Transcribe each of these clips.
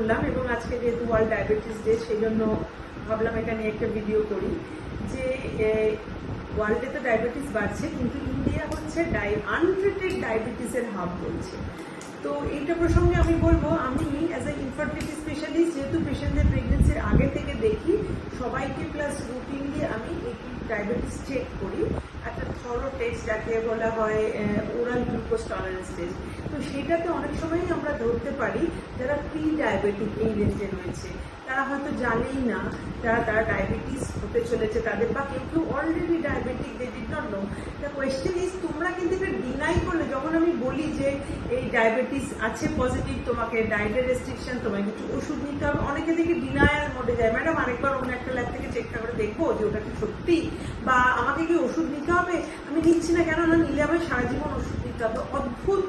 করলাম, এবং আজকে যেহেতু ওয়ার্ল্ড ডায়াবেটিস ডে সেই জন্য ভাবলাম এটা নিয়ে একটা ভিডিও করি। যে ওয়ার্ল্ডে তো ডায়াবেটিস বাড়ছে, কিন্তু ইন্ডিয়া হচ্ছে আনট্রিটেড ডায়াবেটিসের হাব বলছে। তো এইটা প্রসঙ্গে আমি বলবো, আমি অ্যাজ এ ইনফার্টিলিটি স্পেশালিস্ট যেহেতু পেশেন্টদের প্রেগনেন্সির আগে থেকে দেখি, সবাইকে প্লাস রুটিনলি আমি এই ডায়াবেটিস চেক করি। একটা থরো টেস্ট যাকে বলা হয় ওরাল গ্লুকোজ টলারেন্স টেস্ট। তো সেটাতে অনেক সময়ই আমরা ধরতে পারি যারা প্রি ডায়াবেটিক এই রেঞ্জে রয়েছে, তারা হয়তো জানেই না তারা ডায়াবেটিস হতে চলেছে তাদের, বা কেউ কেউ already diabetic, they did not know. The question is, তোমরা কিন্তু এটা ডিনাই করলে। যখন আমি বলি যে এই ডায়াবেটিস আছে পজিটিভ, তোমাকে ডায়েটের রেস্ট্রিকশন, তোমাকে কিছু ওষুধ নিতে হবে, অনেকে দেখি ডিনায়াল মোডে যায়, ম্যাডাম আরেকবার অন্য একটা ল্যাব থেকে চেকটা করে দেখবো যে ওটা কি সত্যি, বা আমাকে কি ওষুধ নিতে হবে, আমি নিচ্ছি না কেন না, নিলে আমার সারা জীবন ওষুধ নিতে হবে। অদ্ভুত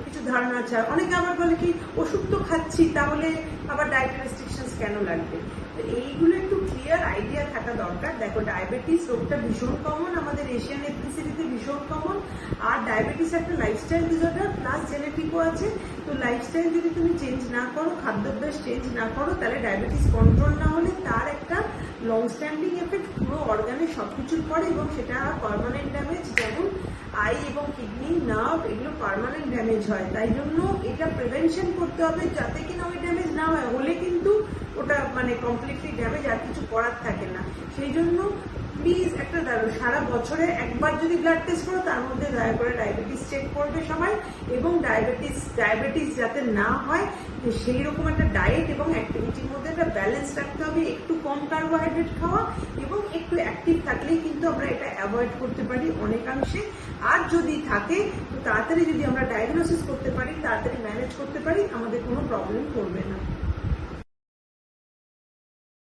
কিছু ধারণা আছে। অনেকে আবার বলে কি, ওষুধ তো খাচ্ছি, তাহলে আবার ডায়েটের রেস্ট্রিকশনস কেন লাগবে? তো এইগুলো একটু ক্লিয়ার আইডিয়া থাকা দরকার। দেখো, ডায়াবেটিস রোগটা ভীষণ কমন, আমাদের এশিয়ান এথনিসিটিতে ভীষণ কমন। আর ডায়াবেটিস একটা লাইফস্টাইল ডিসঅর্ডার প্লাস জেনেটিকও আছে। তো লাইফস্টাইল যদি তুমি চেঞ্জ না করো, খাদ্যাভ্যাস চেঞ্জ না করো, তাহলে ডায়াবেটিস কন্ট্রোল না হলে তার একটা লং স্ট্যান্ডিং এফেক্ট পুরো অর্গানে সব কিছুর পরে, এবং সেটা পার্মানেন্ট ড্যামেজ। যেমন আই এবং কিডনি, নার্ভ, এগুলো পার্মানেন্ট ড্যামেজ হয়। তাই জন্য এটা প্রিভেনশন করতে হবে যাতে কিনা ওই ড্যামেজ না হয়। হলে কিন্তু ওটা মানে কমপ্লিটলি ড্যামেজ, আর কিছু করার থাকে না। সেই জন্য প্লিজ একটা সারা বছরে একবার যদি ব্লাড টেস্ট করো, তার মধ্যে দয়া করে ডায়াবেটিস চেক করবে সবাই। এবং ডায়াবেটিস যাতে না হয়, সেই রকম একটা ডায়েট এবং অ্যাক্টিভিটির মধ্যে একটা ব্যালেন্স রাখতে হবে। একটু কম কার্বোহাইড্রেট খাওয়া এবং একটু অ্যাক্টিভ থাকলেই কিন্তু আমরা এটা অ্যাভয়েড করতে পারি অনেকাংশে। আর যদি থাকে, তো তাড়াতাড়ি যদি আমরা ডায়াগনোসিস করতে পারি, তাড়াতাড়ি ম্যানেজ করতে পারি, আমাদের কোনো প্রবলেম করবে না।